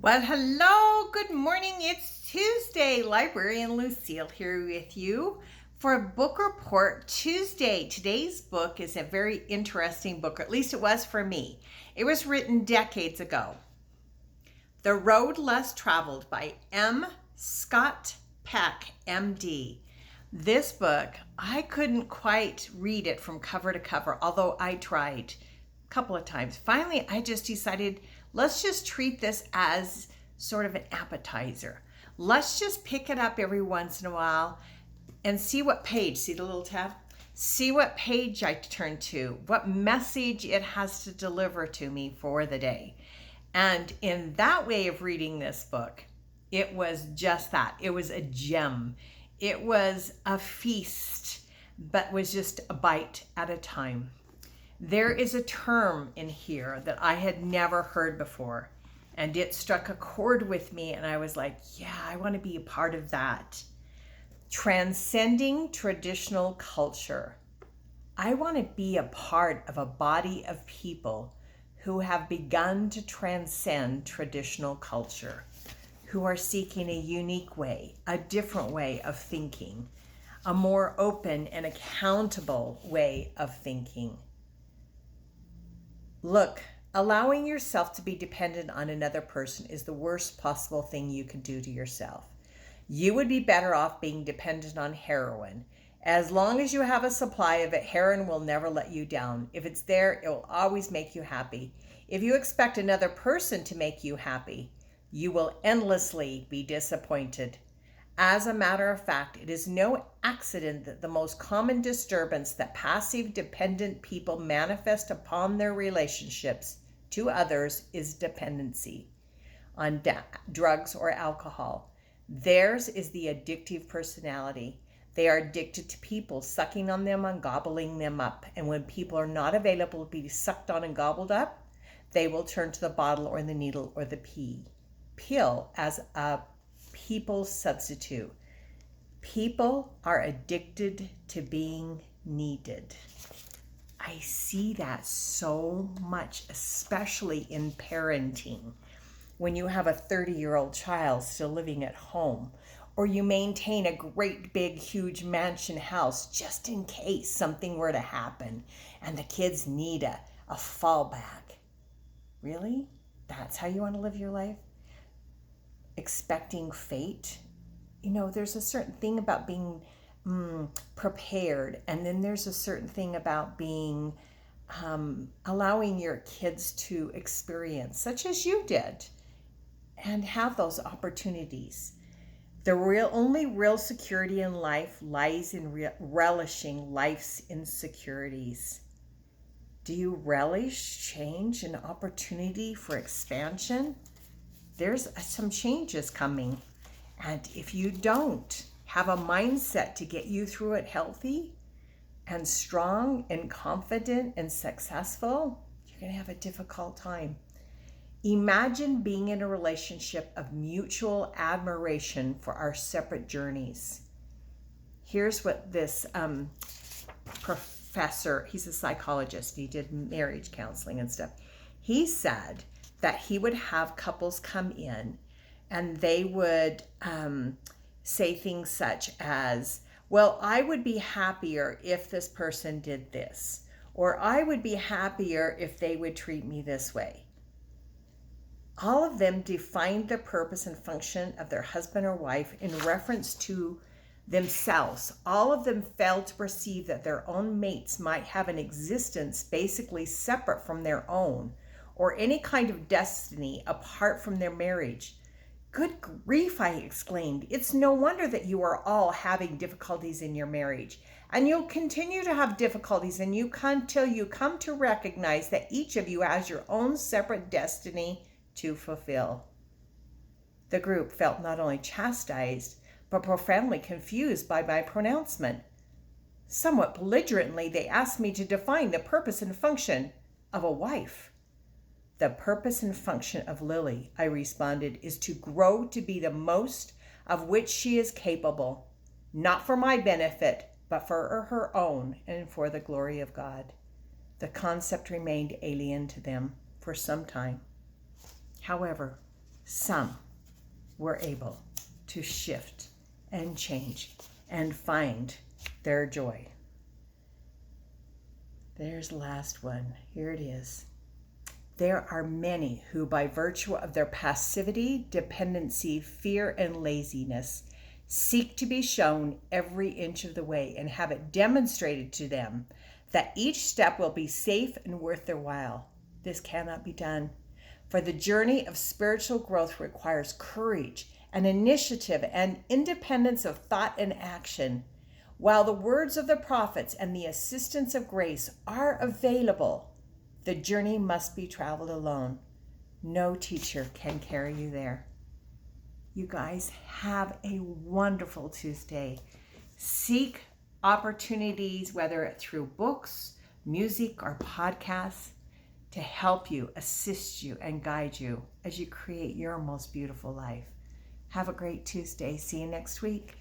Well, hello, good morning. It's Tuesday. Librarian Lucille here with you for Book Report Tuesday. Today's book is a very interesting book, or at least it was for me. It was written decades ago. The Road Less Traveled by M. Scott Peck, MD. This book, I couldn't quite read it from cover to cover, although I tried a couple of times. Finally, I just decided, let's just treat this as sort of an appetizer. Let's just pick it up every once in a while and see what page, see the little tab? See what page I turn to, what message it has to deliver to me for the day. And in that way of reading this book, it was just that. It was a gem. It was a feast, but was just a bite at a time. There is a term in here that I had never heard before, and it struck a chord with me, and I was like, yeah, I want to be a part of that. Transcending traditional culture. I want to be a part of a body of people who have begun to transcend traditional culture, who are seeking a unique way, a different way of thinking, a more open and accountable way of thinking. Look, allowing yourself to be dependent on another person is the worst possible thing you can do to yourself. You would be better off being dependent on heroin. As long as you have a supply of it, heroin will never let you down. If it's there, it will always make you happy. If you expect another person to make you happy, you will endlessly be disappointed. As a matter of fact, it is no accident that the most common disturbance that passive dependent people manifest upon their relationships to others is dependency on drugs or alcohol. Theirs is the addictive personality. They are addicted to people, sucking on them and gobbling them up. And when people are not available to be sucked on and gobbled up, they will turn to the bottle or the needle or the pill as a people substitute. People are addicted to being needed. I see that so much, especially in parenting. When you have a 30-year-old child still living at home, or you maintain a great big huge mansion house just in case something were to happen and the kids need a fallback. Really? That's how you want to live your life? Expecting fate? You know, there's a certain thing about being prepared, and then there's a certain thing about being allowing your kids to experience, such as you did, and have those opportunities. The only real security in life lies in relishing life's insecurities. Do you relish change and opportunity for expansion? There's some changes coming. And if you don't have a mindset to get you through it healthy and strong and confident and successful, you're going to have a difficult time. Imagine being in a relationship of mutual admiration for our separate journeys. Here's what this professor, he's a psychologist, he did marriage counseling and stuff. He said that he would have couples come in and they would say things such as, well, I would be happier if this person did this, or I would be happier if they would treat me this way. All of them defined the purpose and function of their husband or wife in reference to themselves. All of them failed to perceive that their own mates might have an existence basically separate from their own, or any kind of destiny apart from their marriage. Good grief, I exclaimed. It's no wonder that you are all having difficulties in your marriage. And you'll continue to have difficulties until you come to recognize that each of you has your own separate destiny to fulfill. The group felt not only chastised, but profoundly confused by my pronouncement. Somewhat belligerently, they asked me to define the purpose and function of a wife. The purpose and function of Lily, I responded, is to grow to be the most of which she is capable, not for my benefit, but for her own and for the glory of God. The concept remained alien to them for some time. However, some were able to shift and change and find their joy. There's the last one. Here it is. There are many who, by virtue of their passivity, dependency, fear, and laziness, seek to be shown every inch of the way and have it demonstrated to them that each step will be safe and worth their while. This cannot be done, for the journey of spiritual growth requires courage and initiative and independence of thought and action. While the words of the prophets and the assistance of grace are available, the journey must be traveled alone. No teacher can carry you there. You guys have a wonderful Tuesday. Seek opportunities, whether through books, music, or podcasts, to help you, assist you, and guide you as you create your most beautiful life. Have a great Tuesday. See you next week.